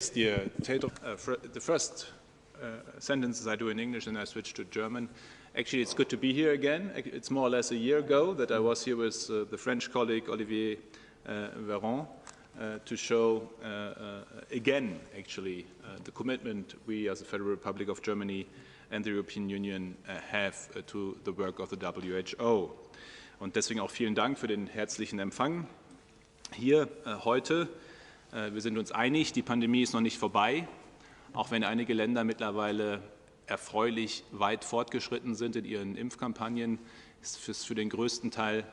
The first sentences I do in English and I switch to German. Actually, it's good to be here again. It's more or less a year ago that I was here with the French colleague Olivier Véran to show again, actually, the commitment we as the Federal Republic of Germany and the European Union have to the work of the WHO. Und deswegen auch vielen Dank für den herzlichen Empfang hier heute. Wir sind uns einig, die Pandemie ist noch nicht vorbei, auch wenn einige Länder mittlerweile erfreulich weit fortgeschritten sind in ihren Impfkampagnen, ist es für den größten Teil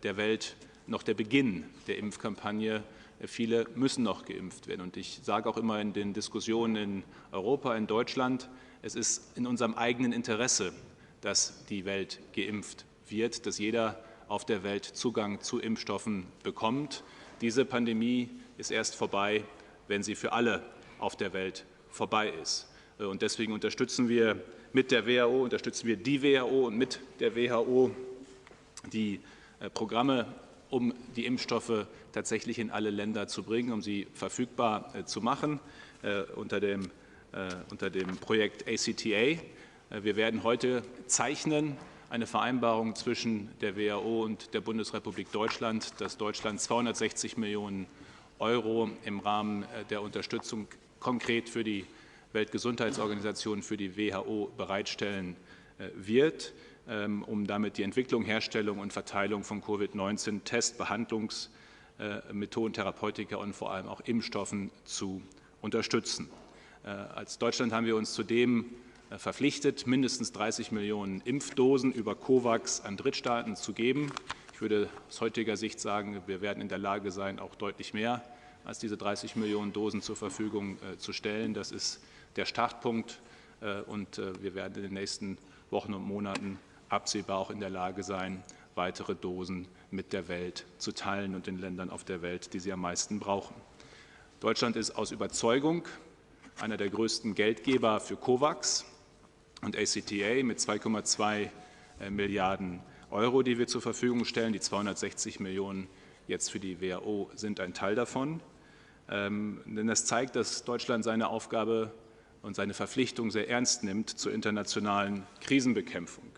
der Welt noch der Beginn der Impfkampagne. Viele müssen noch geimpft werden. Und ich sage auch immer in den Diskussionen in Europa, in Deutschland, es ist in unserem eigenen Interesse, dass die Welt geimpft wird, dass jeder auf der Welt Zugang zu Impfstoffen bekommt. Diese Pandemie ist erst vorbei, wenn sie für alle auf der Welt vorbei ist. Und deswegen unterstützen wir mit der WHO, unterstützen wir die WHO und mit der WHO die Programme, um die Impfstoffe tatsächlich in alle Länder zu bringen, um sie verfügbar zu machen unter dem Projekt ACTA. Wir werden heute zeichnen eine Vereinbarung zwischen der WHO und der Bundesrepublik Deutschland, dass Deutschland 260 Millionen Euro im Rahmen der Unterstützung konkret für die Weltgesundheitsorganisation, für die WHO bereitstellen wird, um damit die Entwicklung, Herstellung und Verteilung von Covid-19-Test-, Behandlungsmethoden, Therapeutika und vor allem auch Impfstoffen zu unterstützen. Als Deutschland haben wir uns zudem verpflichtet, mindestens 30 Millionen Impfdosen über COVAX an Drittstaaten zu geben. Ich würde aus heutiger Sicht sagen, wir werden in der Lage sein, auch deutlich mehr als diese 30 Millionen Dosen zur Verfügung zu stellen. Das ist der Startpunkt und wir werden in den nächsten Wochen und Monaten absehbar auch in der Lage sein, weitere Dosen mit der Welt zu teilen und den Ländern auf der Welt, die sie am meisten brauchen. Deutschland ist aus Überzeugung einer der größten Geldgeber für COVAX und ACTA mit 2,2 Milliarden Euro, die wir zur Verfügung stellen. Die 260 Millionen jetzt für die WHO sind ein Teil davon. Denn das zeigt, dass Deutschland seine Aufgabe und seine Verpflichtung sehr ernst nimmt zur internationalen Krisenbekämpfung.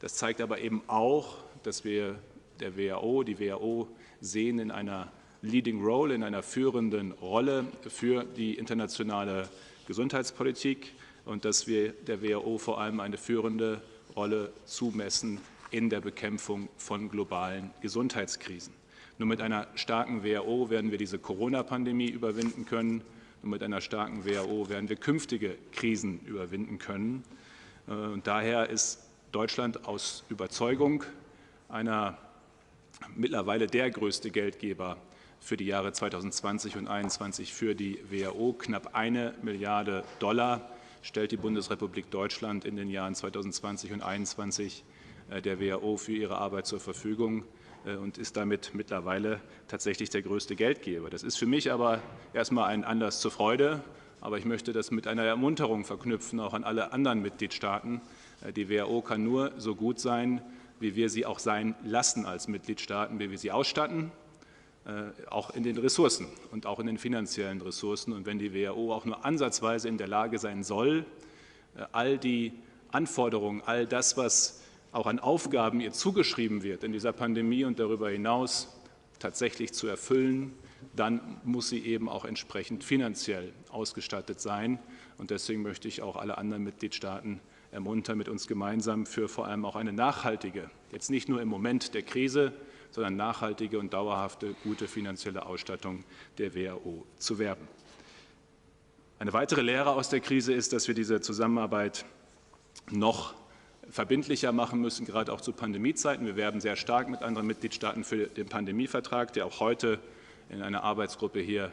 Das zeigt aber eben auch, dass wir die WHO sehen in einer Leading Role, in einer führenden Rolle für die internationale Gesundheitspolitik und dass wir der WHO vor allem eine führende Rolle zumessen in der Bekämpfung von globalen Gesundheitskrisen. Nur mit einer starken WHO werden wir diese Corona-Pandemie überwinden können. Nur mit einer starken WHO werden wir künftige Krisen überwinden können. Und daher ist Deutschland aus Überzeugung mittlerweile der größte Geldgeber für die Jahre 2020 und 2021 für die WHO. Knapp 1 Milliarde $ stellt die Bundesrepublik Deutschland in den Jahren 2020 und 2021 der WHO für ihre Arbeit zur Verfügung und ist damit mittlerweile tatsächlich der größte Geldgeber. Das ist für mich aber erstmal ein Anlass zur Freude, aber ich möchte das mit einer Ermunterung verknüpfen, auch an alle anderen Mitgliedstaaten. Die WHO kann nur so gut sein, wie wir sie auch sein lassen als Mitgliedstaaten, wie wir sie ausstatten, auch in den Ressourcen und auch in den finanziellen Ressourcen. Und wenn die WHO auch nur ansatzweise in der Lage sein soll, all die Anforderungen, all das, was auch an Aufgaben ihr zugeschrieben wird in dieser Pandemie und darüber hinaus tatsächlich zu erfüllen, dann muss sie eben auch entsprechend finanziell ausgestattet sein. Und deswegen möchte ich auch alle anderen Mitgliedstaaten ermuntern, mit uns gemeinsam für vor allem auch eine nachhaltige, jetzt nicht nur im Moment der Krise, sondern nachhaltige und dauerhafte, gute finanzielle Ausstattung der WHO zu werben. Eine weitere Lehre aus der Krise ist, dass wir diese Zusammenarbeit noch verbindlicher machen müssen, gerade auch zu Pandemiezeiten. Wir werben sehr stark mit anderen Mitgliedstaaten für den Pandemievertrag, der auch heute in einer Arbeitsgruppe hier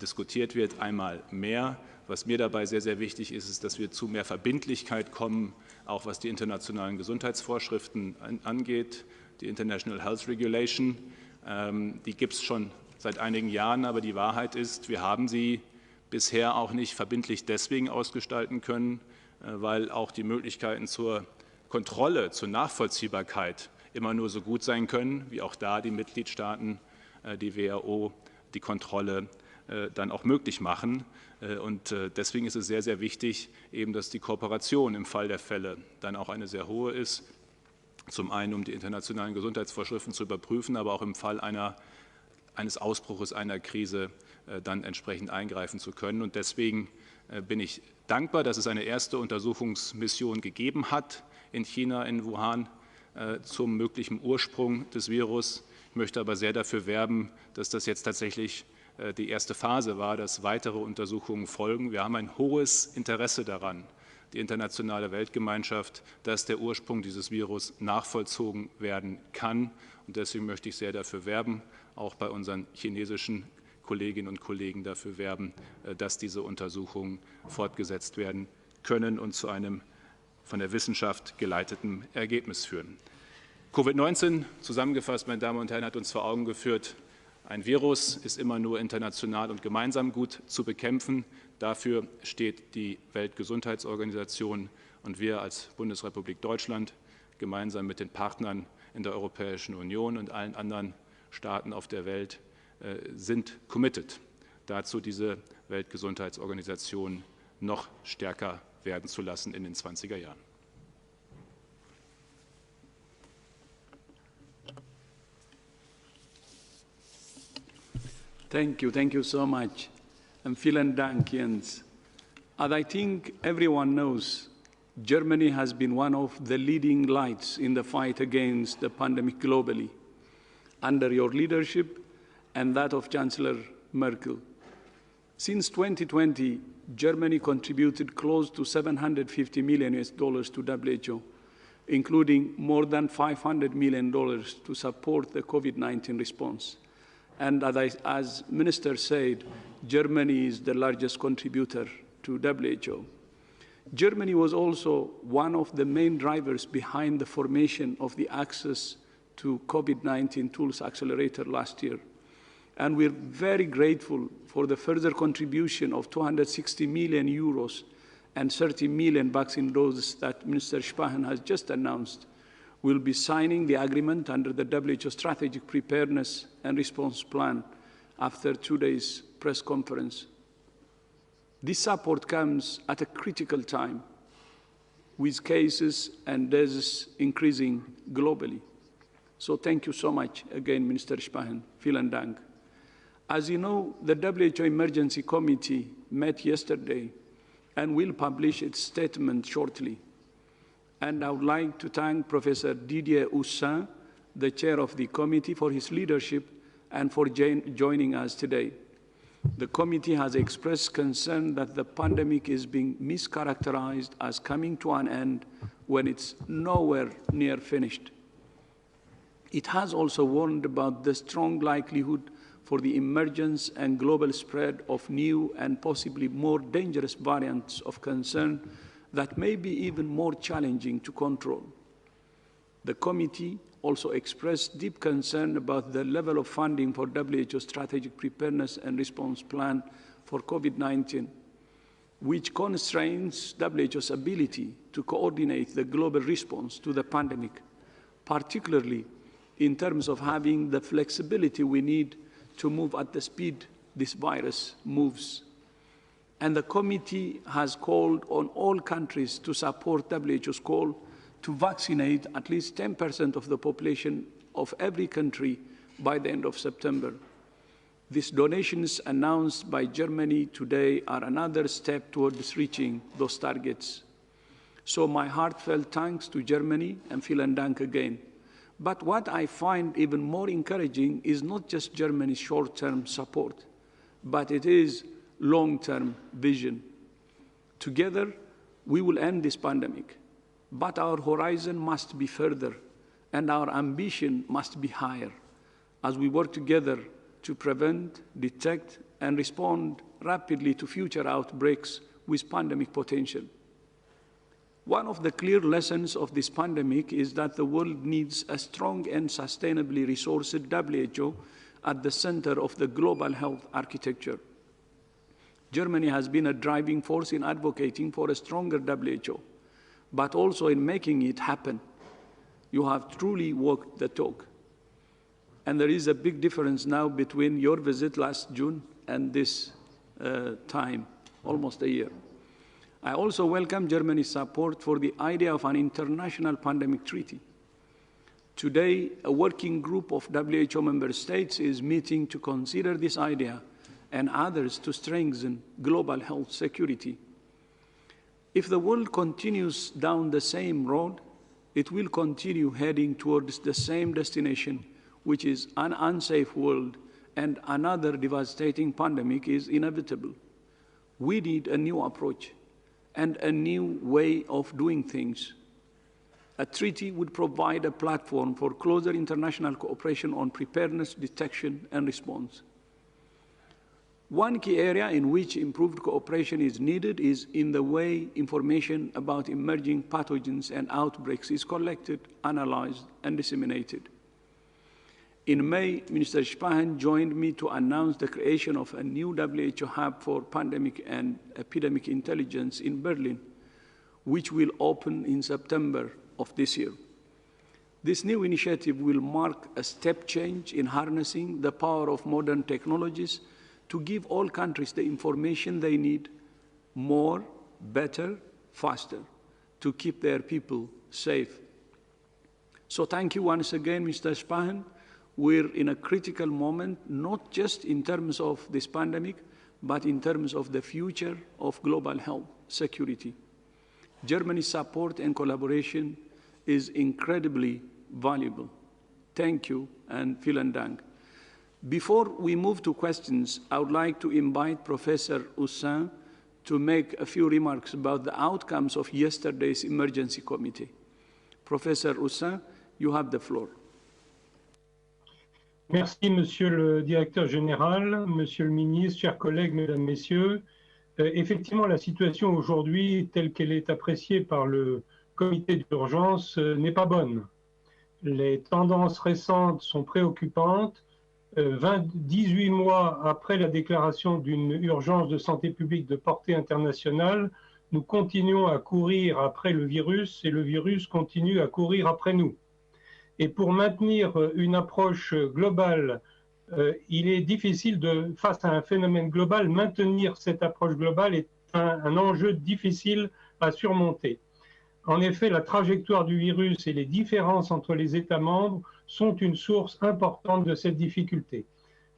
diskutiert wird, einmal mehr. Was mir dabei sehr, sehr wichtig ist, ist, dass wir zu mehr Verbindlichkeit kommen, auch was die internationalen Gesundheitsvorschriften angeht. Die International Health Regulation, die gibt es schon seit einigen Jahren, aber die Wahrheit ist, wir haben sie bisher auch nicht verbindlich deswegen ausgestalten können, weil auch die Möglichkeiten zur Kontrolle, zur Nachvollziehbarkeit immer nur so gut sein können, wie auch da die Mitgliedstaaten, die WHO, die Kontrolle dann auch möglich machen. Und deswegen ist es sehr, sehr wichtig, eben, dass die Kooperation im Fall der Fälle dann auch eine sehr hohe ist. Zum einen, um die internationalen Gesundheitsvorschriften zu überprüfen, aber auch im Fall eines Ausbruches einer Krise dann entsprechend eingreifen zu können. Und deswegen bin ich dankbar, dass es eine erste Untersuchungsmission gegeben hat in China, in Wuhan, zum möglichen Ursprung des Virus. Ich möchte aber sehr dafür werben, dass das jetzt tatsächlich die erste Phase war, dass weitere Untersuchungen folgen. Wir haben ein hohes Interesse daran, die internationale Weltgemeinschaft, dass der Ursprung dieses Virus nachvollzogen werden kann. Und deswegen möchte ich sehr dafür werben, auch bei unseren chinesischen Kolleginnen und Kollegen dafür werben, dass diese Untersuchungen fortgesetzt werden können und zu einem von der Wissenschaft geleiteten Ergebnis führen. Covid-19, zusammengefasst, meine Damen und Herren, hat uns vor Augen geführt, ein Virus ist immer nur international und gemeinsam gut zu bekämpfen. Dafür steht die Weltgesundheitsorganisation und wir als Bundesrepublik Deutschland gemeinsam mit den Partnern in der Europäischen Union und allen anderen Staaten auf der Welt sind committed dazu, diese Weltgesundheitsorganisation noch stärker werden zu lassen in den 20er Jahren. Thank you so much. And vielen Dank, Jens. As I think everyone knows, Germany has been one of the leading lights in the fight against the pandemic globally, under your leadership and that of Chancellor Merkel. Since 2020, Germany contributed close to $750 million to WHO, including more than $500 million to support the COVID-19 response. And as Minister said, Germany is the largest contributor to WHO. Germany was also one of the main drivers behind the formation of the Access to COVID-19 Tools Accelerator last year. And we're very grateful for the further contribution of 260 million euros and 30 million vaccine doses that Minister Spahn has just announced. We'll be signing the agreement under the WHO Strategic Preparedness and Response Plan after today's press conference. This support comes at a critical time, with cases and deaths increasing globally. So thank you so much again, Minister Spahn. Vielen Dank. As you know, the WHO Emergency Committee met yesterday and will publish its statement shortly. And I would like to thank Professor Didier Houssin, the chair of the committee, for his leadership and for joining us today. The committee has expressed concern that the pandemic is being mischaracterized as coming to an end when it's nowhere near finished. It has also warned about the strong likelihood for the emergence and global spread of new and possibly more dangerous variants of concern that may be even more challenging to control. The committee also expressed deep concern about the level of funding for WHO Strategic Preparedness and Response Plan for COVID-19, which constrains WHO's ability to coordinate the global response to the pandemic, particularly in terms of having the flexibility we need to move at the speed this virus moves. And the committee has called on all countries to support WHO's call to vaccinate at least 10% of the population of every country by the end of September. These donations announced by Germany today are another step towards reaching those targets. So my heartfelt thanks to Germany and vielen Dank again. But what I find even more encouraging is not just Germany's short-term support, but it is long-term vision. Together, we will end this pandemic, but our horizon must be further, and our ambition must be higher as we work together to prevent, detect, and respond rapidly to future outbreaks with pandemic potential. One of the clear lessons of this pandemic is that the world needs a strong and sustainably resourced WHO at the center of the global health architecture. Germany has been a driving force in advocating for a stronger WHO, but also in making it happen. You have truly walked the talk. And there is a big difference now between your visit last June and this time, almost a year. I also welcome Germany's support for the idea of an international pandemic treaty. Today, a working group of WHO member states is meeting to consider this idea and others to strengthen global health security. If the world continues down the same road, it will continue heading towards the same destination, which is an unsafe world, and another devastating pandemic is inevitable. We need a new approach and a new way of doing things. A treaty would provide a platform for closer international cooperation on preparedness, detection, and response. One key area in which improved cooperation is needed is in the way information about emerging pathogens and outbreaks is collected, analyzed, and disseminated. In May, Minister Spahn joined me to announce the creation of a new WHO hub for pandemic and epidemic intelligence in Berlin, which will open in September of this year. This new initiative will mark a step change in harnessing the power of modern technologies to give all countries the information they need more, better, faster, to keep their people safe. So thank you once again, Mr. Spahn. We're in a critical moment, not just in terms of this pandemic, but in terms of the future of global health security. Germany's support and collaboration is incredibly valuable. Thank you and vielen Dank. Before we move to questions, I would like to invite Professor Houssin to make a few remarks about the outcomes of yesterday's emergency committee. Professor Houssin, you have the floor. Merci, Monsieur le Directeur Général, Monsieur le Ministre, chers collègues, Mesdames, Messieurs. Effectivement, la situation aujourd'hui, telle qu'elle est appréciée par le comité d'urgence, n'est pas bonne. Les tendances récentes sont préoccupantes. 18 mois après la déclaration d'une urgence de santé publique de portée internationale, nous continuons à courir après le virus et le virus continue à courir après nous. Et pour maintenir une approche globale, il est difficile face à un phénomène global, maintenir cette approche globale est un enjeu difficile à surmonter. En effet, la trajectoire du virus et les différences entre les États membres sont une source importante de cette difficulté.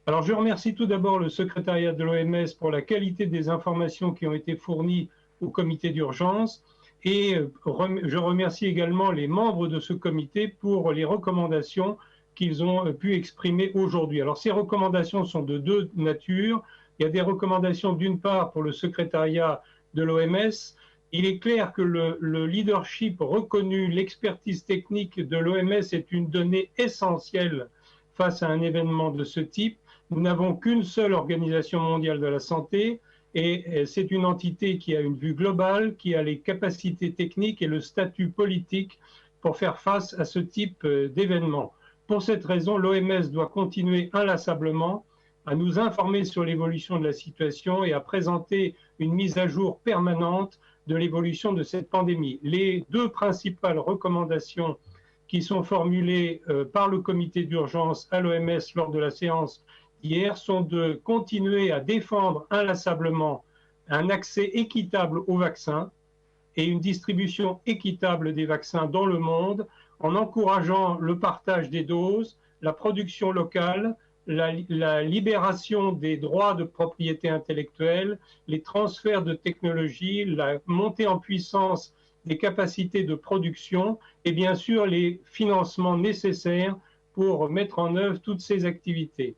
Alors, je remercie tout d'abord le secrétariat de l'OMS pour la qualité des informations qui ont été fournies au comité d'urgence et je remercie également les membres de ce comité pour les recommandations qu'ils ont pu exprimer aujourd'hui. Alors, ces recommandations sont de deux natures. Il y a des recommandations d'une part pour le secrétariat de l'OMS. Il est clair que le leadership reconnu, l'expertise technique de l'OMS est une donnée essentielle face à un événement de ce type. Nous n'avons qu'une seule organisation mondiale de la santé et c'est une entité qui a une vue globale, qui a les capacités techniques et le statut politique pour faire face à ce type d'événement. Pour cette raison, l'OMS doit continuer inlassablement à nous informer sur l'évolution de la situation et à présenter une mise à jour permanente de l'évolution de cette pandémie. Les deux principales recommandations qui sont formulées par le comité d'urgence à l'OMS lors de la séance hier sont de continuer à défendre inlassablement un accès équitable aux vaccins et une distribution équitable des vaccins dans le monde en encourageant le partage des doses, la production locale, la libération des droits de propriété intellectuelle, les transferts de technologies, la montée en puissance des capacités de production et bien sûr les financements nécessaires pour mettre en œuvre toutes ces activités.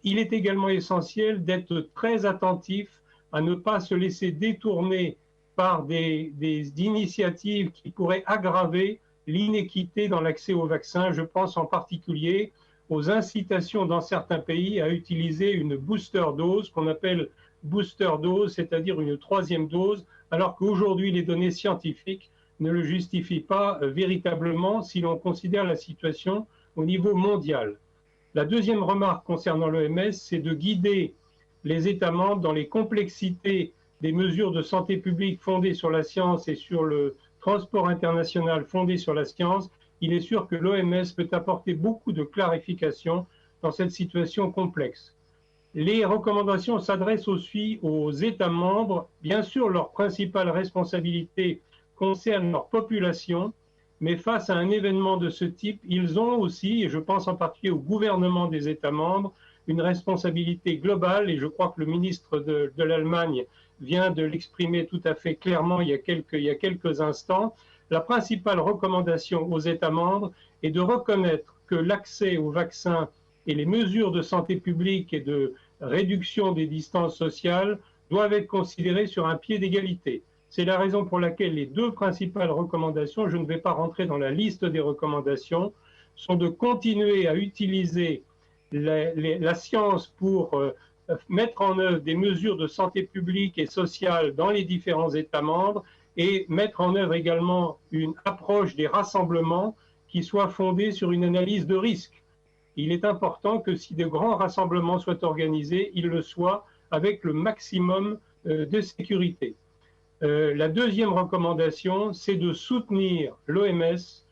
Il est également essentiel d'être très attentif à ne pas se laisser détourner par des initiatives qui pourraient aggraver l'inéquité dans l'accès aux vaccins. Je pense en particulier aux incitations dans certains pays à utiliser une booster dose, qu'on appelle booster dose, c'est-à-dire une troisième dose, alors qu'aujourd'hui les données scientifiques ne le justifient pas véritablement si l'on considère la situation au niveau mondial. La deuxième remarque concernant l'OMS, c'est de guider les États membres dans les complexités des mesures de santé publique fondées sur la science et sur le transport international fondé sur la science. Il est sûr que l'OMS peut apporter beaucoup de clarification dans cette situation complexe. Les recommandations s'adressent aussi aux États membres. Bien sûr, leur principale responsabilité concerne leur population, mais face à un événement de ce type, ils ont aussi, et je pense en particulier au gouvernement des États membres, une responsabilité globale, et je crois que le ministre de l'Allemagne vient de l'exprimer tout à fait clairement il y a quelques instants. La principale recommandation aux États membres est de reconnaître que l'accès aux vaccins et les mesures de santé publique et de réduction des distances sociales doivent être considérées sur un pied d'égalité. C'est la raison pour laquelle les deux principales recommandations, je ne vais pas rentrer dans la liste des recommandations, sont de continuer à utiliser la science pour mettre en œuvre des mesures de santé publique et sociale dans les différents États membres et mettre en œuvre également une approche des rassemblements qui soit fondée sur une analyse de risque. Il est important que si de grands rassemblements soient organisés, ils le soient avec le maximum de sécurité. La deuxième recommandation, c'est de soutenir l'OMS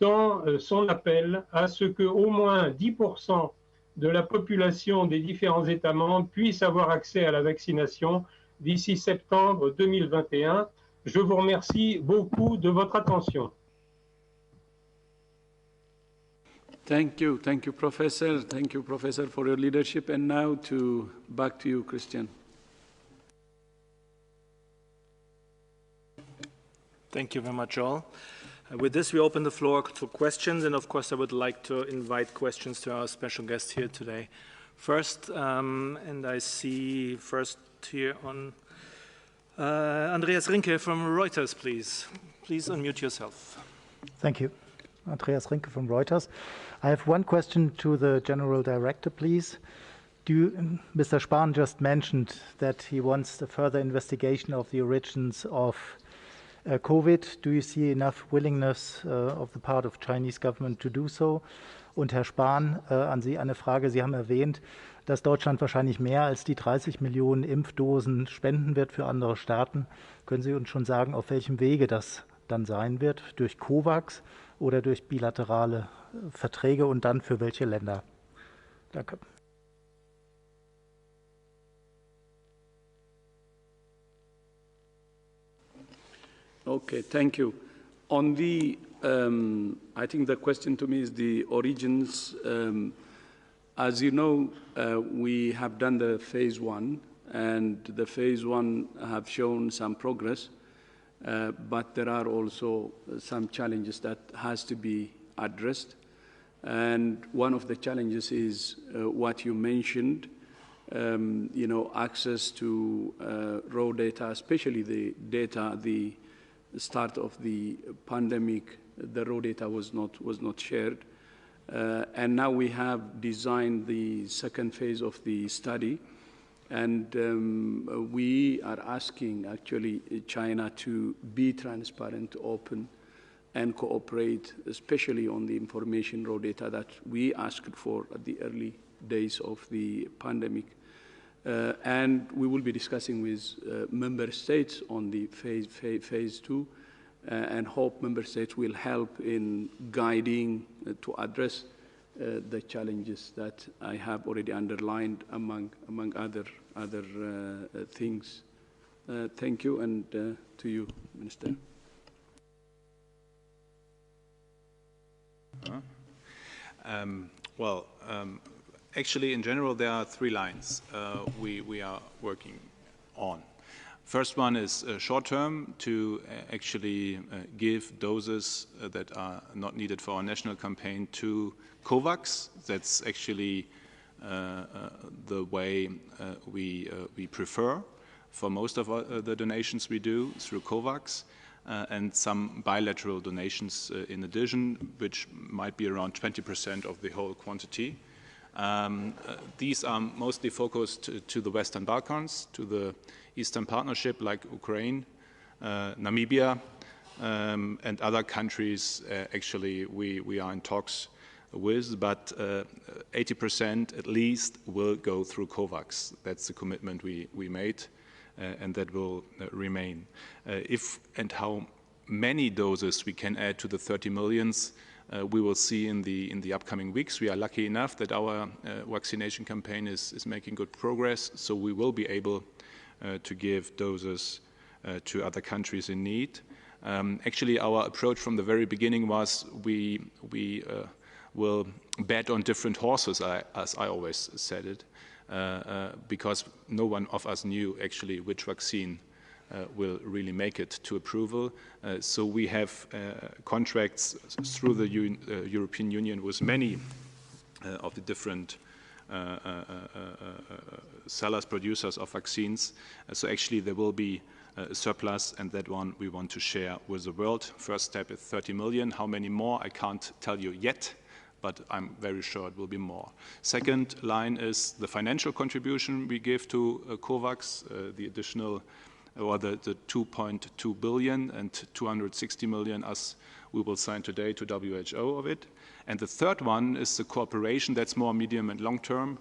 dans son appel à ce qu'au moins 10% de la population des différents États membres puisse avoir accès à la vaccination d'ici septembre 2021. Je vous remercie beaucoup de votre attention. Thank you, Professor. Thank you, Professor, for your leadership. And now back to you, Christian. Thank you very much, all. With this, we open the floor to questions, and of course, I would like to invite questions to our special guest here today. First, and I see first here on Andreas Rinke from Reuters, please. Please unmute yourself. Thank you. Andreas Rinke from Reuters. I have one question to the General Director, please. Mr. Spahn just mentioned that he wants a further investigation of the origins of COVID. Do you see enough willingness of the part of Chinese government to do so? Und Herr Spahn, an Sie eine Frage. Sie haben erwähnt, dass Deutschland wahrscheinlich mehr als die 30 Millionen Impfdosen spenden wird für andere Staaten. Können Sie uns schon sagen, auf welchem Wege das dann sein wird? Durch COVAX oder durch bilaterale Verträge und dann für welche Länder? Danke. Okay, thank you. On the, I think the question to me is the origins. As you know, we have done the phase 1, and the phase 1 have shown some progress, but there are also some challenges that has to be addressed. And one of the challenges is what you mentioned, access to raw data, especially the data, the start of the pandemic, the raw data was not shared. And now we have designed the second phase of the study, and we are asking actually China to be transparent, open, and cooperate, especially on the information raw data that we asked for at the early days of the pandemic. And we will be discussing with member states on the phase 2, and hope member states will help in guiding to address the challenges that I have already underlined among other things. Thank you, and to you, Minister. Actually, in general, there are 3 lines we are working on. First one is short-term, to actually give doses that are not needed for our national campaign to COVAX. That's actually the way we prefer for most of the donations we do through COVAX, and some bilateral donations in addition, which might be around 20% of the whole quantity. These are mostly focused to the Western Balkans, to the Eastern Partnership like Ukraine, Namibia, and other countries actually we are in talks with, but 80% at least will go through COVAX. That's the commitment we made, and that will remain. If and how many doses we can add to the 30 millions, we will see in the upcoming weeks. We are lucky enough that our vaccination campaign is making good progress, so we will be able to give doses to other countries in need. Actually, our approach from the very beginning was we will bet on different horses, as I always said it, because no one of us knew actually which vaccine will really make it to approval. So we have contracts through the European Union with many of the different sellers, producers of vaccines. So actually there will be a surplus, and that one we want to share with the world. First step is 30 million. How many more, I can't tell you yet, but I'm very sure it will be more. Second line is the financial contribution we give to COVAX, the additional, or the 2.2 billion and 260 million as we will sign today to WHO of it. And the third one is the cooperation. That's more medium and long-term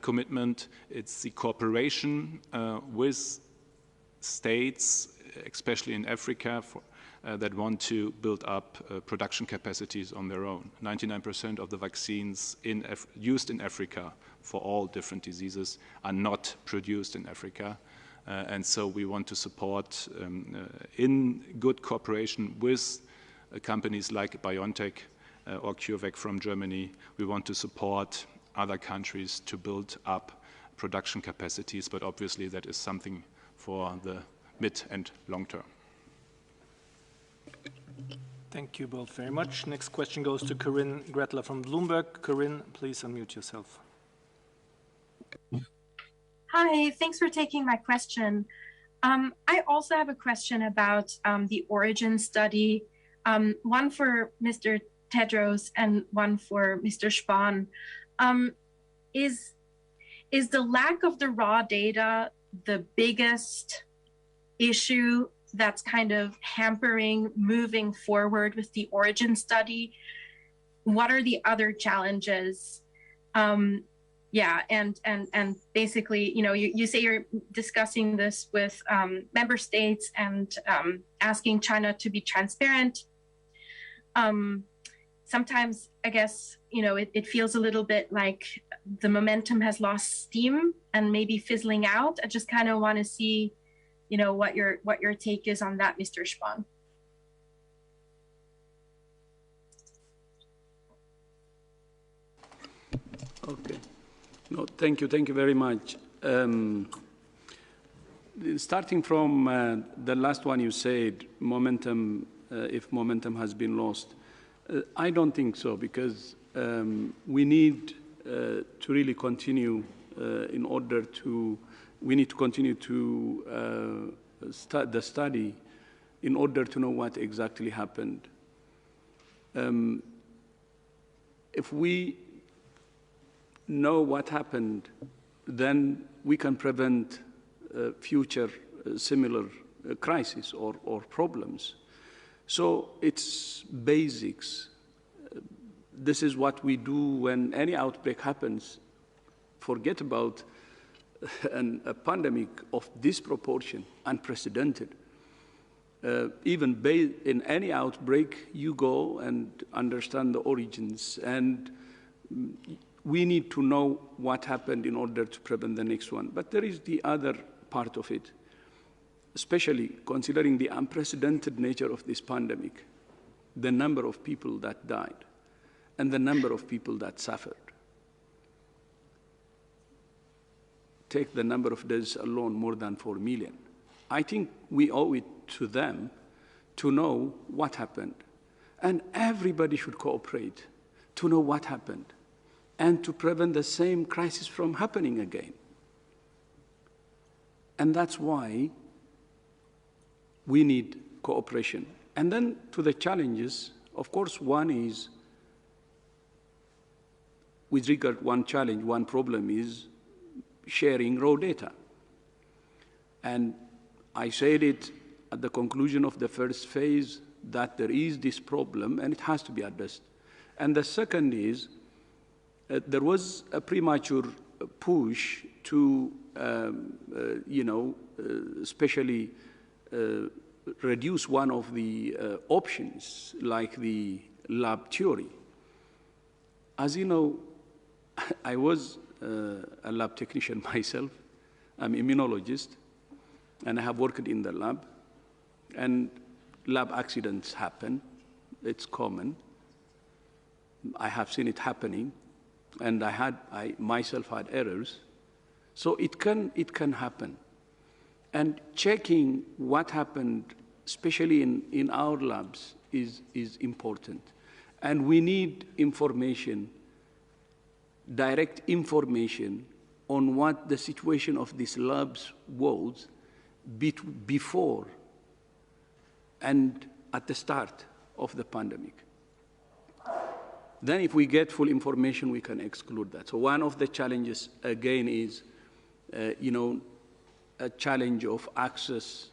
commitment. It's the cooperation with states, especially in Africa, that want to build up production capacities on their own. 99% of the vaccines used in Africa for all different diseases are not produced in Africa. And so we want to support, in good cooperation with companies like BioNTech or CureVac from Germany, we want to support other countries to build up production capacities, but obviously that is something for the mid and long term. Thank you both very much. Next question goes to Corinne Gretler from Bloomberg. Corinne, please unmute yourself. Hi, thanks for taking my question. I also have a question about the origin study, one for Mr. Tedros and one for Mr. Spahn. Is the lack of the raw data the biggest issue that's kind of hampering moving forward with the origin study? What are the other challenges? Yeah, and basically, you know, you say you're discussing this with member states and asking China to be transparent. Sometimes, I guess, you know, it feels a little bit like the momentum has lost steam and maybe fizzling out. I just kind of want to see, you know, what your take is on that, Mr. Spahn. Okay. No, thank you very much. Starting from the last one you said, momentum, if momentum has been lost, I don't think so, because we need to really continue in order to, we need to continue to start the study in order to know what exactly happened. If we know what happened, then we can prevent future similar crises or problems. So it's basics. This is what we do when any outbreak happens. Forget about a pandemic of this proportion, unprecedented. Even in any outbreak, you go and understand the origins, and we need to know what happened in order to prevent the next one. But there is the other part of it, especially considering the unprecedented nature of this pandemic, the number of people that died and the number of people that suffered. Take the number of deaths alone, more than 4 million. I think we owe it to them to know what happened. And everybody should cooperate to know what happened and to prevent the same crisis from happening again. And that's why we need cooperation. And then to the challenges, of course, one is, with regard one challenge, one problem is sharing raw data. And I said it at the conclusion of the first phase that there is this problem and it has to be addressed. And the second is, there was a premature push to, especially reduce one of the options, like the lab theory. As you know, I was a lab technician myself. I'm an immunologist, and I have worked in the lab. And lab accidents happen. It's common. I have seen it happening, and I myself had errors. So it can happen. And checking what happened, especially in our labs, is important. And we need information, direct information on what the situation of these labs was before and at the start of the pandemic. Then if we get full information, we can exclude that. So one of the challenges, again, is, a challenge of access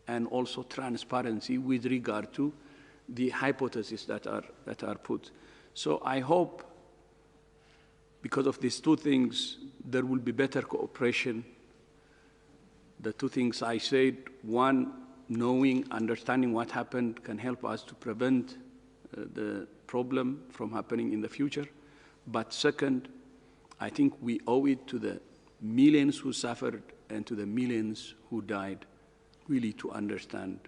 and also transparency with regard to the hypotheses that are put. So I hope, because of these two things, there will be better cooperation. The two things I said, one, knowing, understanding what happened can help us to prevent the problem from happening in the future. But second, I think we owe it to the millions who suffered and to the millions who died really to understand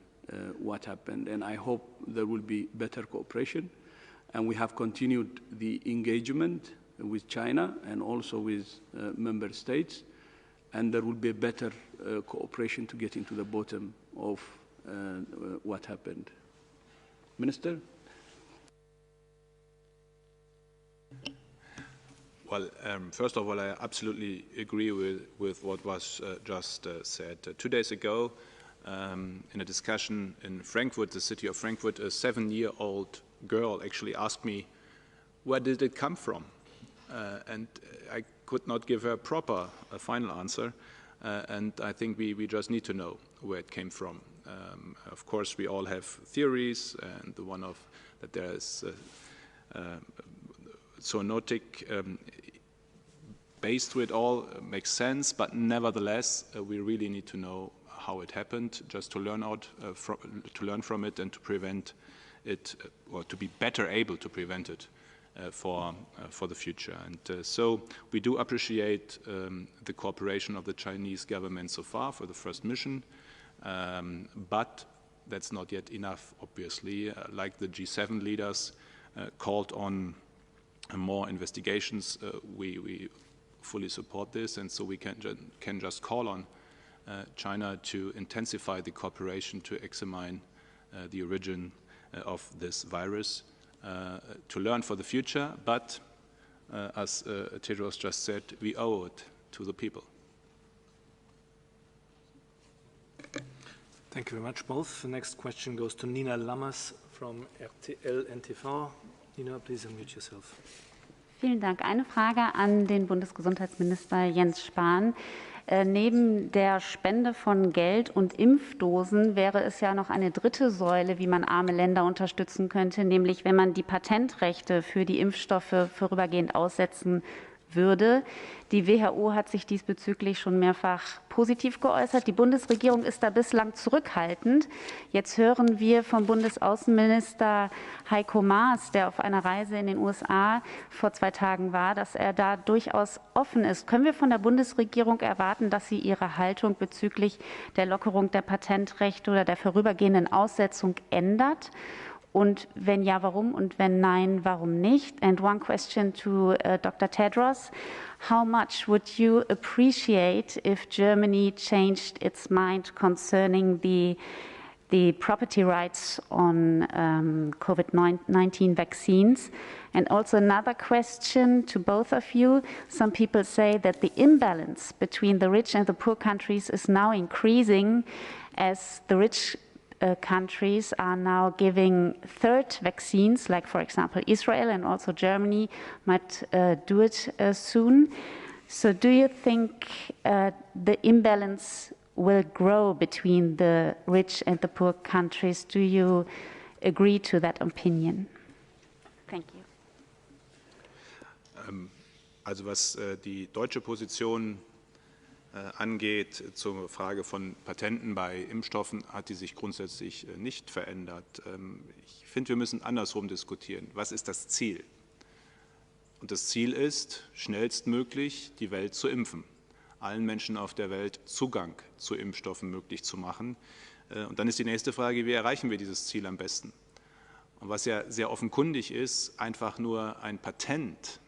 what happened. And I hope there will be better cooperation. And we have continued the engagement with China and also with member states. And there will be a better cooperation to get into the bottom of what happened. Minister? Well, first of all, I absolutely agree with what was just said. 2 days ago, in a discussion in Frankfurt, the city of Frankfurt, a 7-year-old girl actually asked me, where did it come from? And I could not give her a final answer. And I think we just need to know where it came from. Of course, we all have theories, and the one of that there is zoonotic based to it all makes sense, but nevertheless, we really need to know how it happened, just to learn from it and to prevent it, or to be better able to prevent it for the future. And so we do appreciate the cooperation of the Chinese government so far for the first mission, but that's not yet enough, obviously. Like the G7 leaders called on more investigations, we fully support this, and so we can just call on China to intensify the cooperation to examine the origin of this virus, to learn for the future, but as Tedros just said, we owe it to the people. Thank you very much, both. The next question goes to Nina Lammers from RTL NTV. Nina, please unmute yourself. Vielen Dank. Eine Frage an den Bundesgesundheitsminister Jens Spahn. Neben der Spende von Geld und Impfdosen wäre es ja noch eine dritte Säule, wie man arme Länder unterstützen könnte, nämlich wenn man die Patentrechte für die Impfstoffe vorübergehend aussetzen würde. Die WHO hat sich diesbezüglich schon mehrfach positiv geäußert. Die Bundesregierung ist da bislang zurückhaltend. Jetzt hören wir vom Bundesaußenminister Heiko Maas, der auf einer Reise in den USA vor 2 Tagen war, dass er da durchaus offen ist. Können wir von der Bundesregierung erwarten, dass sie ihre Haltung bezüglich der Lockerung der Patentrechte oder der vorübergehenden Aussetzung ändert? Und wenn ja, warum? Und wenn nein, warum nicht? And one question to Dr. Tedros. How much would you appreciate if Germany changed its mind concerning the property rights on COVID-19 vaccines? And also another question to both of you. Some people say that the imbalance between the rich and the poor countries is now increasing as the rich countries are now giving third vaccines, like, for example, Israel and also Germany might do it soon. So do you think the imbalance will grow between the rich and the poor countries? Do you agree to that opinion? Thank you. Also was die deutsche Position angeht, zur Frage von Patenten bei Impfstoffen, hat die sich grundsätzlich nicht verändert. Ich finde, wir müssen andersrum diskutieren. Was ist das Ziel? Und das Ziel ist, schnellstmöglich die Welt zu impfen, allen Menschen auf der Welt Zugang zu Impfstoffen möglich zu machen. Und dann ist die nächste Frage, wie erreichen wir dieses Ziel am besten? Und was ja sehr offenkundig ist, einfach nur ein Patent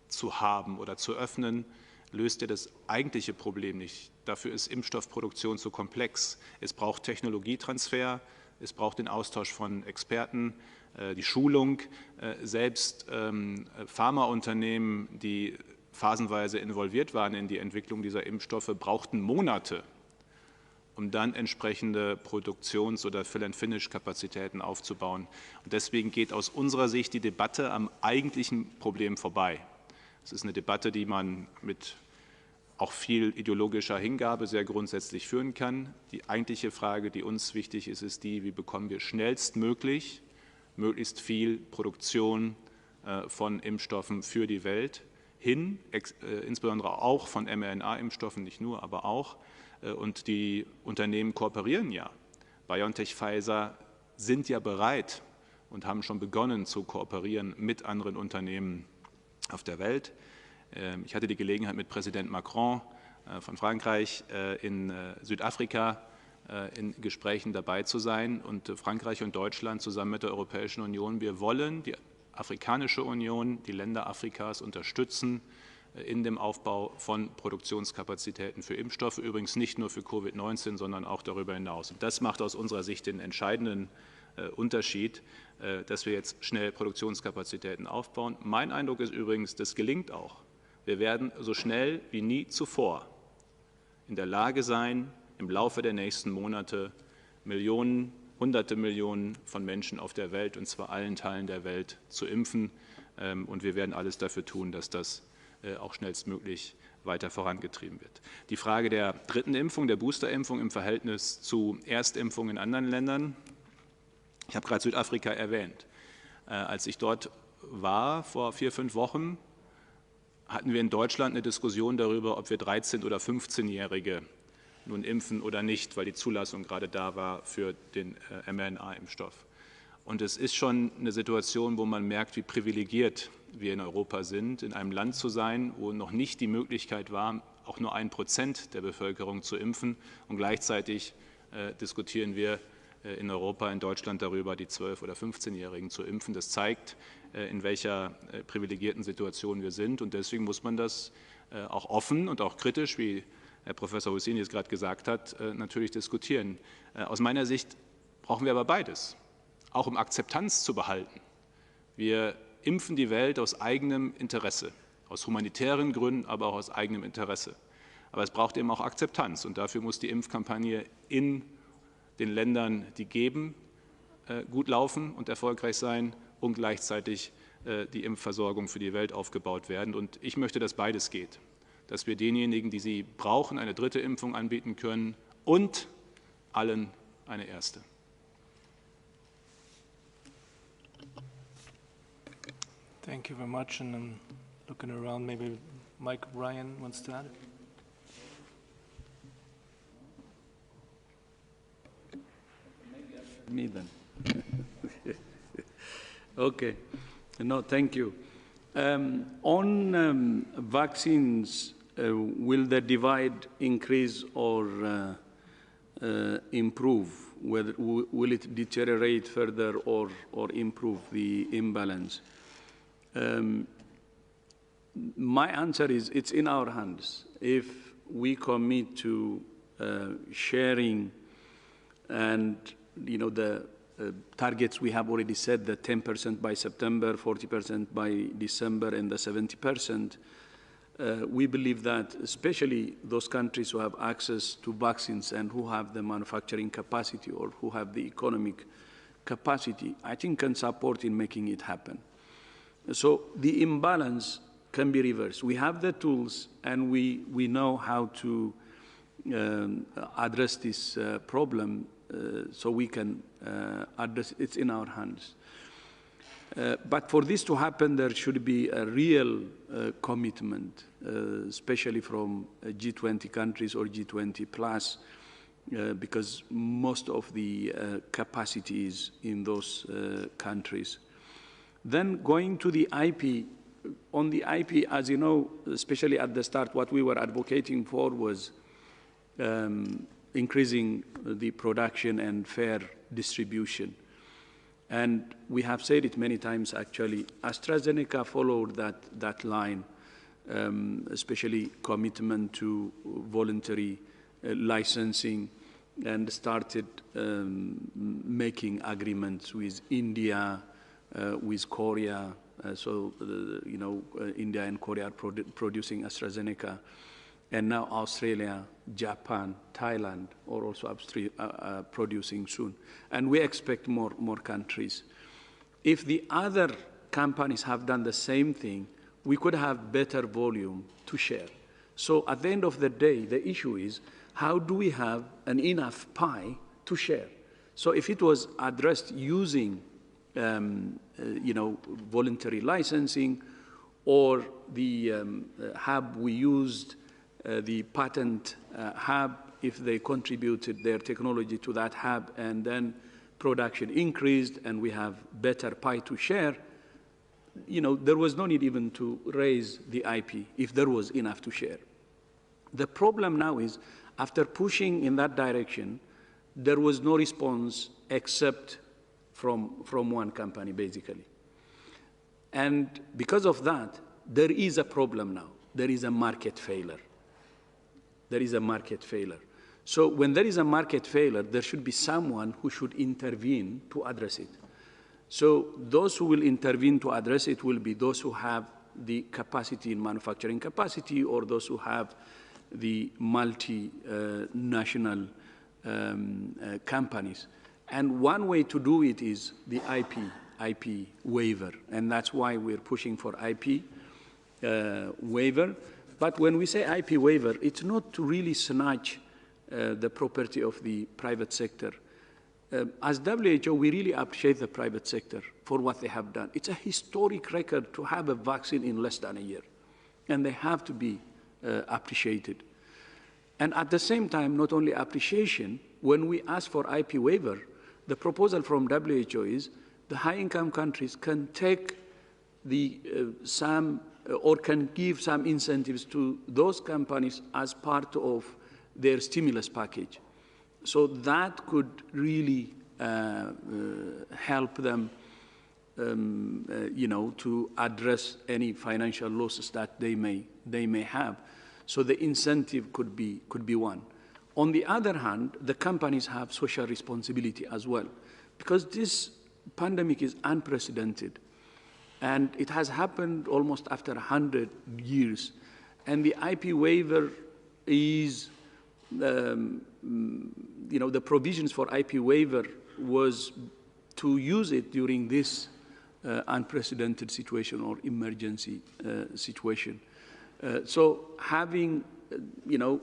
zu haben oder zu öffnen, löst ja das eigentliche Problem nicht. Dafür ist Impfstoffproduktion zu komplex. Es braucht Technologietransfer, es braucht den Austausch von Experten, die Schulung. Selbst Pharmaunternehmen, die phasenweise involviert waren in die Entwicklung dieser Impfstoffe, brauchten Monate, um dann entsprechende Produktions- oder Fill-and-Finish-Kapazitäten aufzubauen. Und deswegen geht aus unserer Sicht die Debatte am eigentlichen Problem vorbei. Es ist eine Debatte, die man mit auch viel ideologischer Hingabe sehr grundsätzlich führen kann. Die eigentliche Frage, die uns wichtig ist, ist die, wie bekommen wir schnellstmöglich möglichst viel Produktion von Impfstoffen für die Welt hin, insbesondere auch von mRNA-Impfstoffen, nicht nur, aber auch. Und die Unternehmen kooperieren ja. BioNTech, Pfizer sind ja bereit und haben schon begonnen zu kooperieren mit anderen Unternehmen auf der Welt. Ich hatte die Gelegenheit, mit Präsident Macron von Frankreich in Südafrika in Gesprächen dabei zu sein. Und Frankreich und Deutschland zusammen mit der Europäischen Union, wir wollen die Afrikanische Union, die Länder Afrikas unterstützen in dem Aufbau von Produktionskapazitäten für Impfstoffe, übrigens nicht nur für Covid-19, sondern auch darüber hinaus. Und das macht aus unserer Sicht den entscheidenden Unterschied, dass wir jetzt schnell Produktionskapazitäten aufbauen. Mein Eindruck ist übrigens, das gelingt auch. Wir werden so schnell wie nie zuvor in der Lage sein, im Laufe der nächsten Monate Millionen, Hunderte Millionen von Menschen auf der Welt, und zwar allen Teilen der Welt, zu impfen. Und wir werden alles dafür tun, dass das auch schnellstmöglich weiter vorangetrieben wird. Die Frage der dritten Impfung, der Boosterimpfung im Verhältnis zu Erstimpfungen in anderen Ländern. Ich habe gerade Südafrika erwähnt. Als ich dort war, vor 4, 5 Wochen, hatten wir in Deutschland eine Diskussion darüber, ob wir 13- oder 15-Jährige nun impfen oder nicht, weil die Zulassung gerade da war für den mRNA-Impfstoff. Und es ist schon eine Situation, wo man merkt, wie privilegiert wir in Europa sind, in einem Land zu sein, wo noch nicht die Möglichkeit war, auch nur 1% der Bevölkerung zu impfen. Und gleichzeitig diskutieren wir in Europa, in Deutschland darüber, die 12- oder 15-Jährigen zu impfen. Das zeigt, in welcher privilegierten Situation wir sind. Und deswegen muss man das auch offen und auch kritisch, wie Herr Professor Husseini es gerade gesagt hat, natürlich diskutieren. Aus meiner Sicht brauchen wir aber beides, auch um Akzeptanz zu behalten. Wir impfen die Welt aus eigenem Interesse, aus humanitären Gründen, aber auch aus eigenem Interesse. Aber es braucht eben auch Akzeptanz. Und dafür muss die Impfkampagne in den Ländern, die geben, gut laufen und erfolgreich sein und gleichzeitig die Impfversorgung für die Welt aufgebaut werden. Und ich möchte, dass beides geht, dass wir denjenigen, die sie brauchen, eine dritte Impfung anbieten können und allen eine erste. Thank you very much. And I'm looking around, maybe Mike Ryan wants to add. Me then. Okay. No, thank you. On vaccines, will the divide increase or improve? Will it deteriorate further or improve the imbalance? My answer is it's in our hands. If we commit to sharing and the targets we have already set, the 10% by September, 40% by December, and the 70%, we believe that especially those countries who have access to vaccines and who have the manufacturing capacity or who have the economic capacity, I think can support in making it happen. So the imbalance can be reversed. We have the tools and we know how to address this problem so we can address it. It's in our hands. But for this to happen, there should be a real commitment, especially from G20 countries or G20 plus, because most of the capacity is in those countries. Then going to the IP, on the IP, as you know, especially at the start, what we were advocating for was increasing the production and fair distribution. And we have said it many times, actually. AstraZeneca followed that line, especially commitment to voluntary licensing, and started making agreements with India, with Korea. India and Korea are producing AstraZeneca. And now Australia, Japan, Thailand are also producing soon. And we expect more countries. If the other companies have done the same thing, we could have better volume to share. So at the end of the day, the issue is, how do we have an enough pie to share? So if it was addressed using voluntary licensing, or the hub we used, the patent hub, if they contributed their technology to that hub and then production increased and we have better pie to share, there was no need even to raise the IP if there was enough to share. The problem now is, after pushing in that direction, there was no response except from one company, basically. And because of that, there is a problem now. There is a market failure. There is a market failure. So when there is a market failure, there should be someone who should intervene to address it. So those who will intervene to address it will be those who have the capacity in manufacturing capacity, or those who have the multinational companies. And one way to do it is the IP waiver. And that's why we're pushing for IP waiver. But when we say IP waiver, it's not to really snatch the property of the private sector. As WHO, we really appreciate the private sector for what they have done. It's a historic record to have a vaccine in less than a year, and they have to be appreciated. And at the same time, not only appreciation, when we ask for IP waiver, the proposal from WHO is the high-income countries can take or can give some incentives to those companies as part of their stimulus package. So that could really help them, to address any financial losses that they may have. So the incentive could be one. On the other hand, the companies have social responsibility as well, because this pandemic is unprecedented. And it has happened almost after 100 years. And the IP waiver is, the provisions for IP waiver was to use it during this unprecedented situation or emergency situation. So having,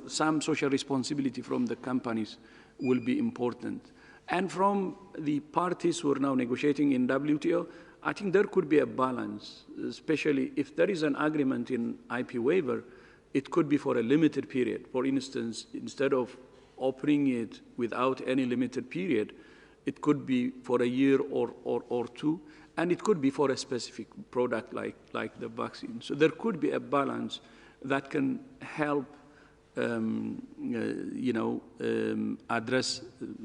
some social responsibility from the companies will be important. And from the parties who are now negotiating in WTO, I think there could be a balance, especially if there is an agreement in IP waiver, it could be for a limited period. For instance, instead of opening it without any limited period, it could be for a year or two, and it could be for a specific product like the vaccine. So there could be a balance that can help address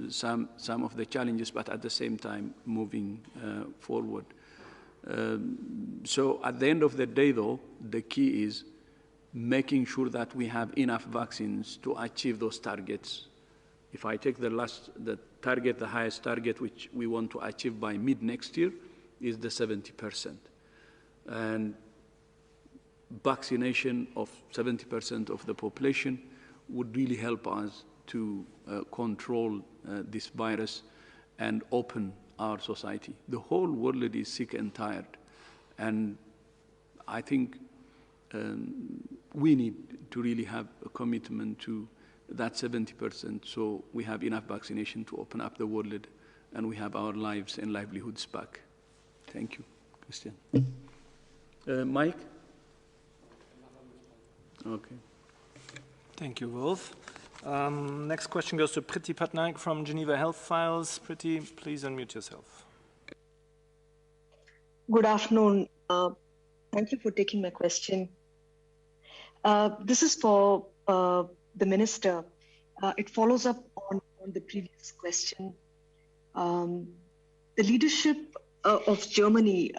some of the challenges, but at the same time moving forward. So at the end of the day, though, the key is making sure that we have enough vaccines to achieve those targets. If I take the highest target, which we want to achieve by mid-next year, is the 70%. And vaccination of 70% of the population would really help us to control this virus and open our society. The whole world is sick and tired. And I think we need to really have a commitment to that 70%, so we have enough vaccination to open up the world and we have our lives and livelihoods back. Thank you. Christian. Mike? Okay. Thank you, Wolf. Next question goes to Priti Patnaik from Geneva Health Files. Priti, please unmute yourself. Good afternoon. Thank you for taking my question. This is for the Minister. It follows up on the previous question. The leadership of Germany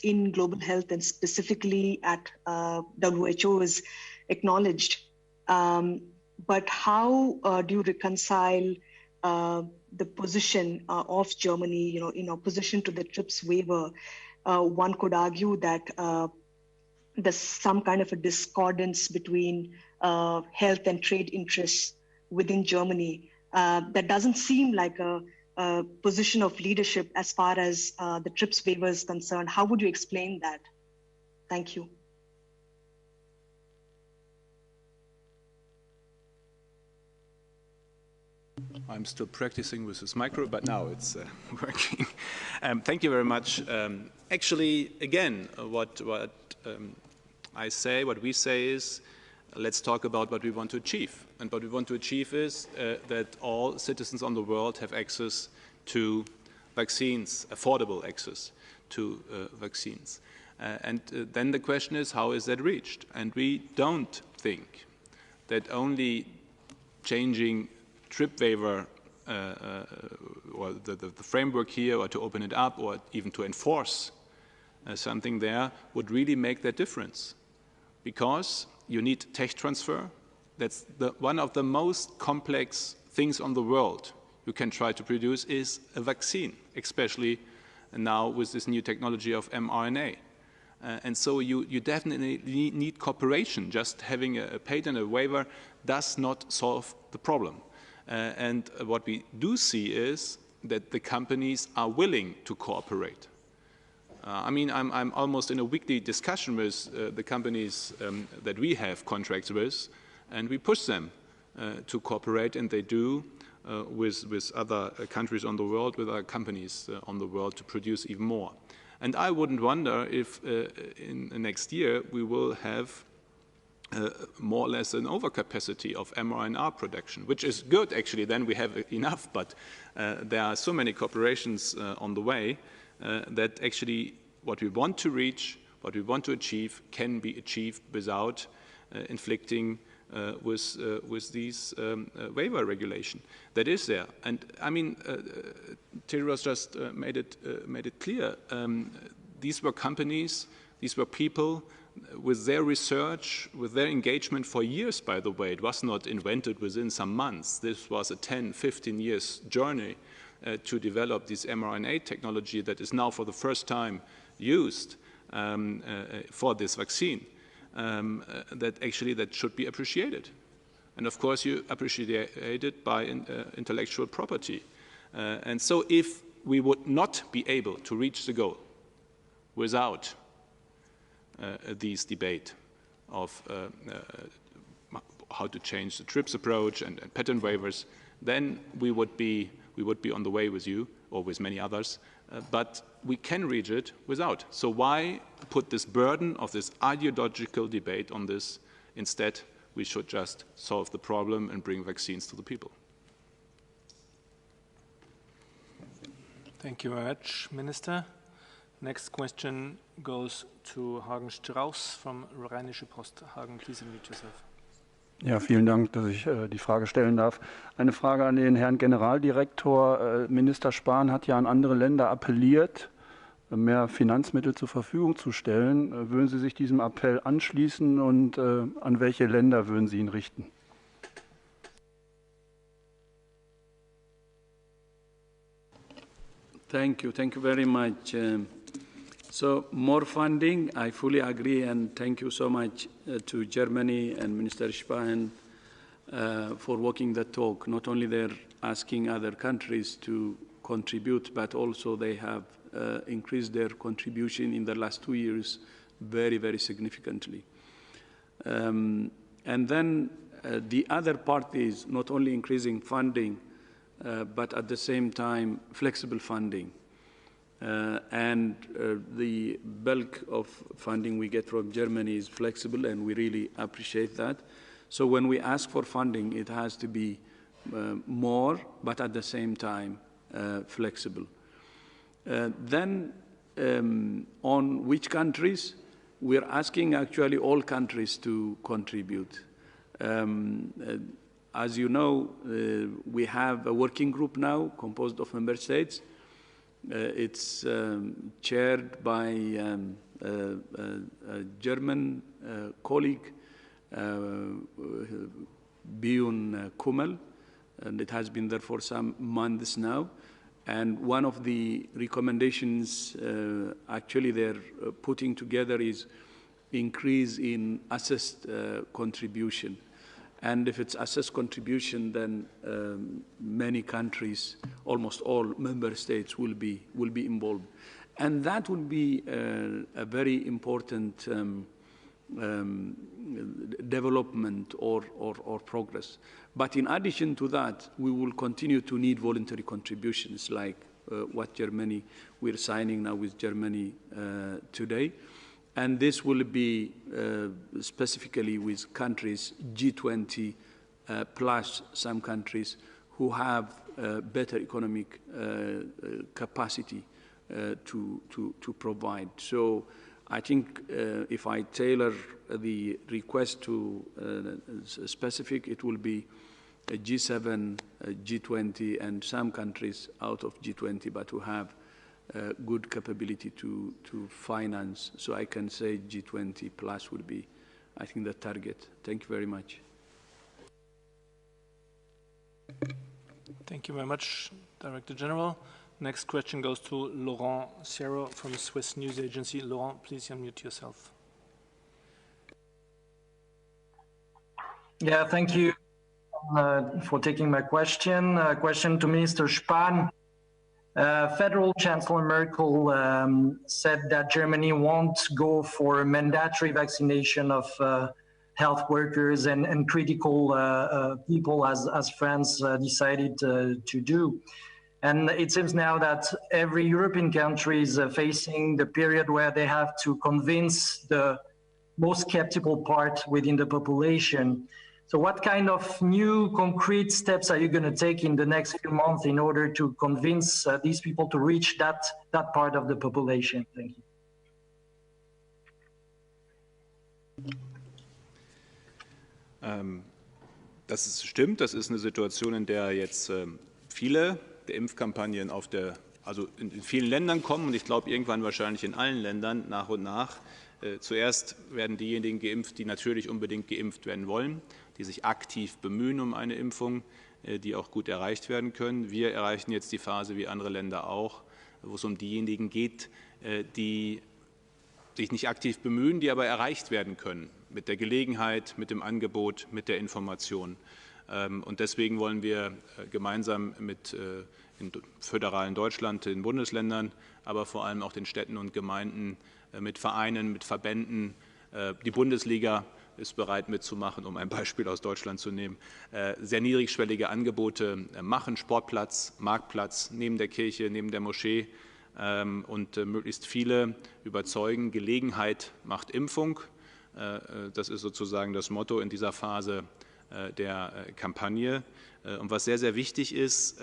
in global health and specifically at WHO is acknowledged. But how do you reconcile the position of Germany, in opposition to the TRIPS waiver? One could argue that there's some kind of a discordance between health and trade interests within Germany. That doesn't seem like a position of leadership as far as the TRIPS waiver is concerned. How would you explain that? Thank you. I'm still practicing with this micro, but now it's working. Thank you very much. Actually, again, what we say is, let's talk about what we want to achieve. And what we want to achieve is that all citizens on the world have access to vaccines, affordable access to vaccines. And then the question is, how is that reached? And we don't think that only changing TRIP waiver or the framework here, or to open it up, or even to enforce something there would really make that difference. Because you need tech transfer. That's one of the most complex things on the world you can try to produce is a vaccine, especially now with this new technology of mRNA. And so you definitely need cooperation. Just having a patent, a waiver, does not solve the problem. And what we do see is that the companies are willing to cooperate. I'm almost in a weekly discussion with the companies that we have contracts with, and we push them to cooperate, and they do with other countries on the world, with other companies on the world to produce even more. And I wouldn't wonder if in the next year we will have more or less an overcapacity of mRNA production, which is good actually, then we have enough, but there are so many corporations on the way that actually what we want to reach, what we want to achieve can be achieved without inflicting with these waiver regulation that is there. And I mean, Tedros just made it clear. These were companies, these were people with their research, with their engagement for years, by the way. It was not invented within some months. This was a 10, 15 years journey to develop this mRNA technology that is now for the first time used for this vaccine. That should be appreciated. And of course, you appreciate it by intellectual property. And so if we would not be able to reach the goal without this debate of how to change the TRIPS approach and patent waivers, then we would be on the way with you or with many others. But we can reach it without. So why put this burden of this ideological debate on this? Instead, we should just solve the problem and bring vaccines to the people. Thank you very much, Minister. Next question goes to Hagen Strauß from Rheinische Post. Hagen, please unmute yourself. Ja, vielen Dank, dass ich die Frage stellen darf. Eine Frage an den Herrn Generaldirektor. Minister Spahn hat ja an andere Länder appelliert, mehr Finanzmittel zur Verfügung zu stellen. Würden Sie sich diesem Appell anschließen und an welche Länder würden Sie ihn richten? Thank you very much. So more funding, I fully agree, and thank you so much to Germany and Minister Spahn for walking the talk. Not only they're asking other countries to contribute, but also they have increased their contribution in the last 2 years very, very significantly. And then the other part is not only increasing funding, but at the same time, flexible funding. and the bulk of funding we get from Germany is flexible, and we really appreciate that. So when we ask for funding, it has to be more, but at the same time flexible. Then on which countries? We're asking actually all countries to contribute. As you know, we have a working group now composed of member states. It's chaired by a German colleague, Björn Kummel, and it has been there for some months now. And one of the recommendations actually they're putting together is increase in assessed contribution. And if it's assessed contribution, then many countries, almost all member states will be involved. And that will be a very important development or progress. But in addition to that, we will continue to need voluntary contributions like what Germany, we're signing now with Germany today. And this will be specifically with countries, G20 plus some countries who have better economic capacity to provide. So I think if I tailor the request to specific, it will be a G7, a G20, and some countries out of G20, but who have good capability to finance. So I can say G20 plus would be, I think, the target. Thank you very much. Thank you very much, Director General. Next question goes to Laurent Serrault from the Swiss News Agency. Laurent, please unmute yourself. Yeah, thank you for taking my question. Question to Minister Spahn. Federal Chancellor Merkel said that Germany won't go for a mandatory vaccination of health workers and critical people as France decided to do. And it seems now that every European country is facing the period where they have to convince the most skeptical part within the population. So what kind of new concrete steps are you going to take in the next few months in order to convince these people to reach that part of the population? Thank you. Das stimmt, das ist eine Situation, in der jetzt viele der Impfkampagnen also in vielen Ländern kommen, und ich glaube irgendwann wahrscheinlich in allen Ländern nach und nach. Zuerst werden diejenigen geimpft, die natürlich unbedingt geimpft werden wollen, die sich aktiv bemühen um eine Impfung, die auch gut erreicht werden können. Wir erreichen jetzt die Phase, wie andere Länder auch, wo es um diejenigen geht, die sich nicht aktiv bemühen, die aber erreicht werden können, mit der Gelegenheit, mit dem Angebot, mit der Information. Und deswegen wollen wir gemeinsam mit im föderalen Deutschland, den Bundesländern, aber vor allem auch den Städten und Gemeinden, mit Vereinen, mit Verbänden, die Bundesliga ist bereit mitzumachen, um ein Beispiel aus Deutschland zu nehmen, sehr niedrigschwellige Angebote machen, Sportplatz, Marktplatz, neben der Kirche, neben der Moschee, und möglichst viele überzeugen, Gelegenheit macht Impfung. Das ist sozusagen das Motto in dieser Phase der Kampagne. Und was sehr, sehr wichtig ist,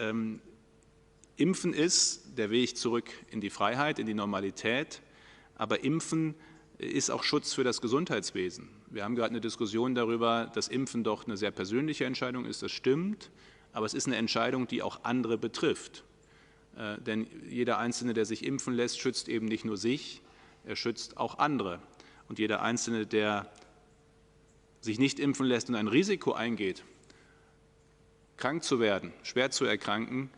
Impfen ist der Weg zurück in die Freiheit, in die Normalität, aber Impfen ist auch Schutz für das Gesundheitswesen. Wir haben gerade eine Diskussion darüber, dass Impfen doch eine sehr persönliche Entscheidung ist, das stimmt, aber es ist eine Entscheidung, die auch andere betrifft. Denn jeder Einzelne, der sich impfen lässt, schützt eben nicht nur sich, er schützt auch andere. Und jeder Einzelne, der sich nicht impfen lässt und ein Risiko eingeht, krank zu werden, schwer zu erkranken,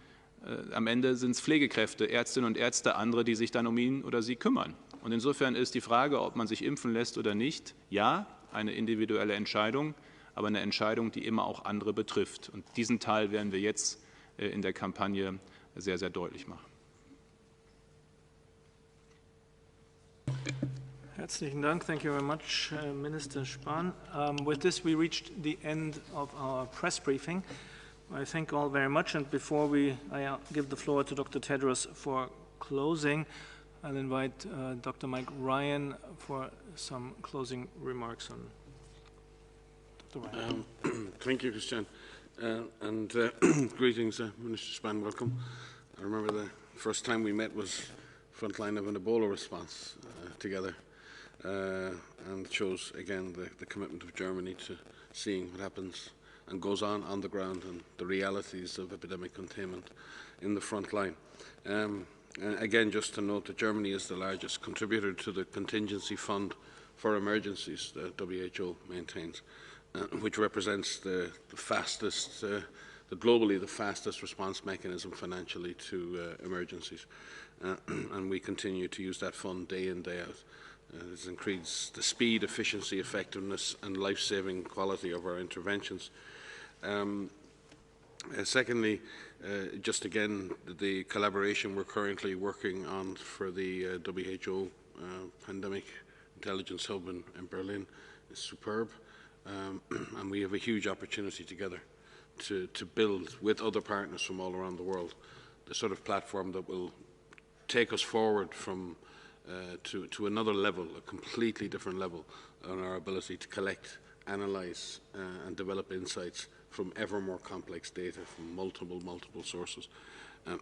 am Ende sind es Pflegekräfte, Ärztinnen und Ärzte, andere, die sich dann um ihn oder sie kümmern. Und insofern ist die Frage, ob man sich impfen lässt oder nicht, ja, eine individuelle Entscheidung, aber eine Entscheidung, die immer auch andere betrifft. Und diesen Teil werden wir jetzt in der Kampagne sehr, sehr deutlich machen. Herzlichen Dank. Thank you very much, Minister Spahn. With this, we reached the end of our press briefing. I thank all very much. And before I give the floor to Dr. Tedros for closing. I'll invite Dr. Mike Ryan for some closing remarks on Dr. Ryan. Thank you, Christian. And greetings, Minister Spahn, welcome. I remember the first time we met was frontline of an Ebola response together, and shows again the commitment of Germany to seeing what happens and goes on the ground and the realities of epidemic containment in the front line. Again, just to note that Germany is the largest contributor to the contingency fund for emergencies that WHO maintains, which represents the fastest, globally the fastest response mechanism financially to emergencies. And we continue to use that fund day in, day out. This increases the speed, efficiency, effectiveness and life-saving quality of our interventions. Secondly, just again, the collaboration we're currently working on for the WHO Pandemic Intelligence Hub in Berlin is superb. And we have a huge opportunity together to build with other partners from all around the world the sort of platform that will take us forward from to another level, a completely different level on our ability to collect, analyze and develop insights from ever more complex data from multiple sources.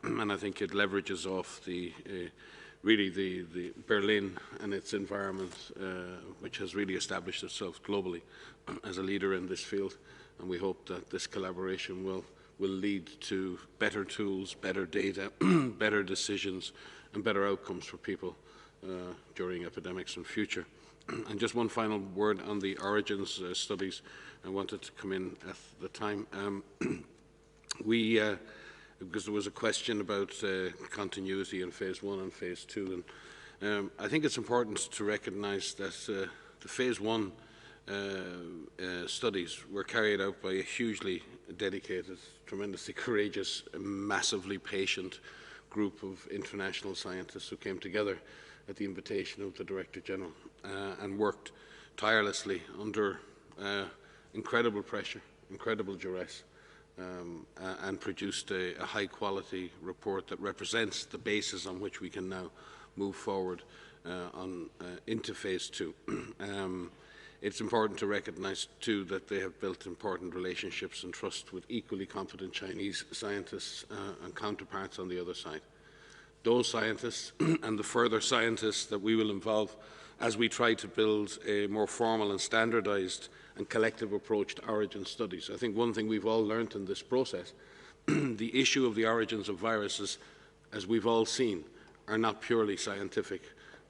And I think it leverages off really the Berlin and its environment, which has really established itself globally as a leader in this field. And we hope that this collaboration will lead to better tools, better data, better decisions, and better outcomes for people during epidemics and future. And just one final word on the origins studies. I wanted to come in at the time. Because there was a question about continuity in phase 1 and phase 2. And I think it's important to recognize that the phase 1 studies were carried out by a hugely dedicated, tremendously courageous, massively patient group of international scientists who came together at the invitation of the Director General and worked tirelessly under incredible pressure, incredible duress, and produced a high-quality report that represents the basis on which we can now move forward into phase 2. It's important to recognize, too, that they have built important relationships and trust with equally competent Chinese scientists and counterparts on the other side. Those scientists and the further scientists that we will involve as we try to build a more formal and standardized and collective approach to origin studies. I think one thing we've all learned in this process, the issue of the origins of viruses, as we've all seen, are not purely scientific.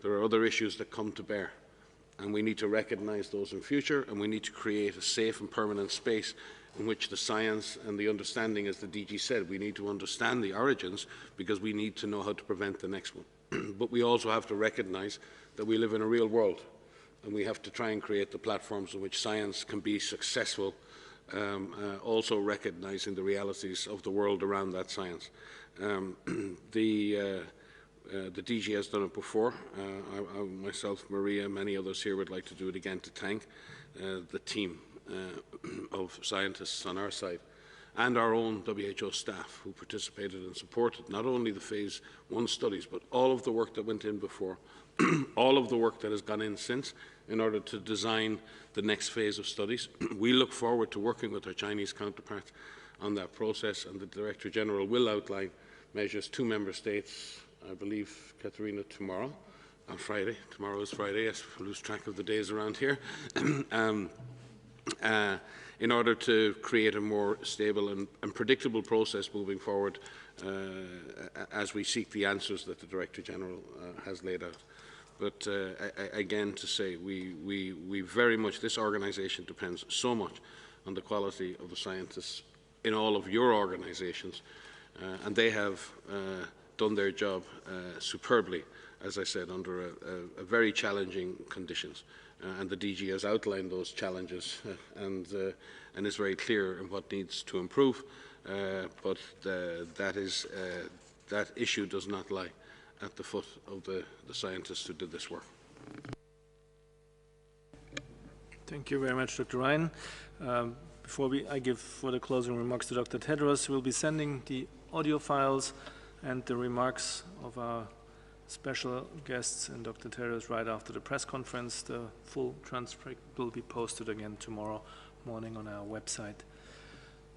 There are other issues that come to bear. And we need to recognize those in future, and we need to create a safe and permanent space in which the science and the understanding, as the DG said, we need to understand the origins because we need to know how to prevent the next one. But we also have to recognize that we live in a real world, and we have to try and create the platforms in which science can be successful, also recognizing the realities of the world around that science. The DG has done it before. Myself, Maria, many others here would like to do it again to thank the team of scientists on our side and our own WHO staff who participated and supported not only the phase 1 studies, but all of the work that went in before, all of the work that has gone in since in order to design the next phase of studies. We look forward to working with our Chinese counterparts on that process, and the Director General will outline measures to Member States, I believe, Katharina, tomorrow, on Friday. Tomorrow is Friday, I lose track of the days around here. In order to create a more stable and predictable process moving forward as we seek the answers that the Director General has laid out. But again, to say, we very much, this organisation depends so much on the quality of the scientists in all of your organisations, and they have done their job superbly, as I said, under a very challenging conditions. And the DG has outlined those challenges and is very clear in what needs to improve. But that issue does not lie at the foot of the scientists who did this work. Thank you very much, Dr. Ryan. Before I give for the closing remarks to Dr. Tedros, we'll be sending the audio files and the remarks of our special guests and Dr. Tedros right after the press conference. The full transcript will be posted again tomorrow morning on our website.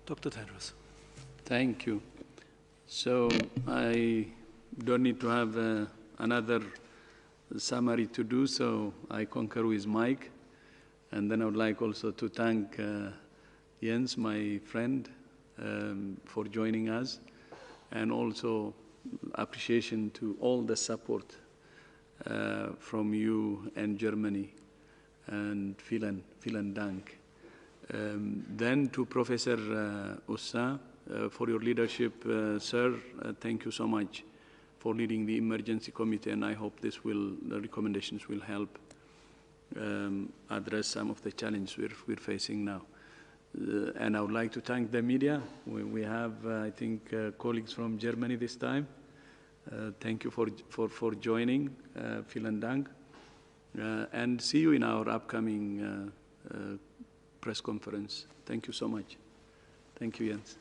Dr. Tedros. Thank you. So I don't need to have another summary to do, so I concur with Mike. And then I would like also to thank Jens, my friend, for joining us, and also appreciation to all the support from you and Germany, and vielen Dank. Then to Professor Ussa, for your leadership, sir, thank you so much for leading the emergency committee, and I hope the recommendations will help address some of the challenges we're facing now. And I would like to thank the media. We have, I think, colleagues from Germany this time. Thank you for joining. Vielen Dank. And see you in our upcoming press conference. Thank you so much. Thank you, Jens.